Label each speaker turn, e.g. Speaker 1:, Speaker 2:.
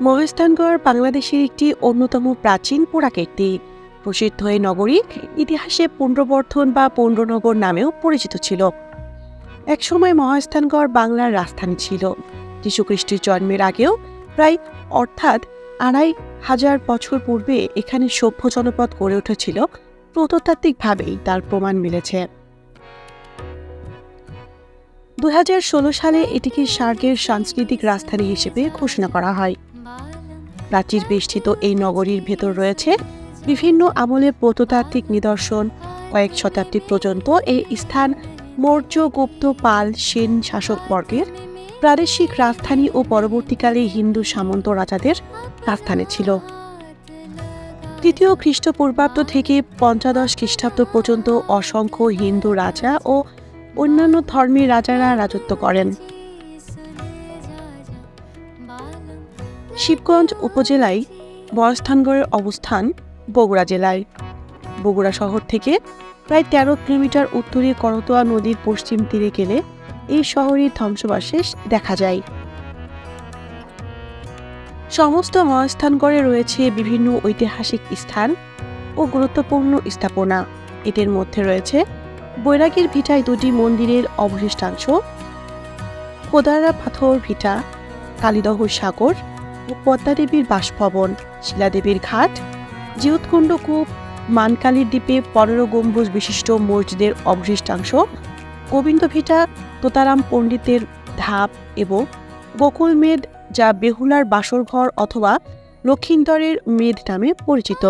Speaker 1: মহেস্থানগড় বাংলাদেশের একটি অন্যতম প্রাচীন পুরাকীর্তি। প্রসিদ্ধ এই নগরী ইতিহাসে পুণ্ড্রবর্ধন বা পুণ্ড্রনগর নামেও পরিচিত ছিল। একসময় মহেস্থানগড় বাংলার রাজধানী ছিল। যীশুখ্রিস্টের জন্মের আগেও প্রায় অর্থাৎ ২৫০০ বছর পূর্বে এখানে সভ্য জনপদ গড়ে উঠেছিল। প্রত্নতাত্ত্বিকভাবেই তার প্রমাণ মিলেছে। ২০১৬ সালে এটিকে সার্কের সাংস্কৃতিক রাজধানী হিসেবে ঘোষণা করা হয়। প্রাচীর বেষ্টিত এই নগরীর ভেতর রয়েছে বিভিন্ন আমলের প্রত্নতাত্ত্বিক নিদর্শন। কয়েক শতাব্দী পর্যন্ত এই স্থান মৌর্য, গুপ্ত, পাল, সেন শাসকবর্গের প্রাদেশিক রাজধানী ও পরবর্তীকালে হিন্দু সামন্ত রাজাদের রাজধানী ছিল। তৃতীয় খ্রিস্টপূর্বাব্দ থেকে পঞ্চদশ খ্রিস্টাব্দ পর্যন্ত অসংখ্য হিন্দু রাজা ও অন্যান্য ধর্মের রাজারা রাজত্ব করেন। শিবগঞ্জ উপজেলায় মহেস্থানগড়ের অবস্থান বগুড়া জেলায়। বগুড়া শহর থেকে প্রায় ১৩ কিলোমিটার উত্তরে করতোয়া নদীর পশ্চিম তীরে গেলে এই শহরের ধ্বংসাবশেষ দেখা যায়। সমস্ত মহেস্থানগড়ে রয়েছে বিভিন্ন ঐতিহাসিক স্থান ও গুরুত্বপূর্ণ স্থাপনা। এদের মধ্যে রয়েছে বৈরাগীর ভিটায় ২টি মন্দিরের অবশিষ্টাংশ, খোদারা পাথর ভিটা, কালীদহ সাগর ও পদ্মাদেবীর বাসভবন, শিলাদেবীর ঘাট, জিউৎকুণ্ড কূপ, মানকালীর দ্বীপে ১৫ গম্বুজ বিশিষ্ট মসজিদের অবশিষ্টাংশ, গোবিন্দ ভিটা, তোতারাম পণ্ডিতের ধাপ এবং গোকুল মেদ, যা বেহুলার বাসরঘর অথবা লক্ষিন্দরের মেদ নামে পরিচিত।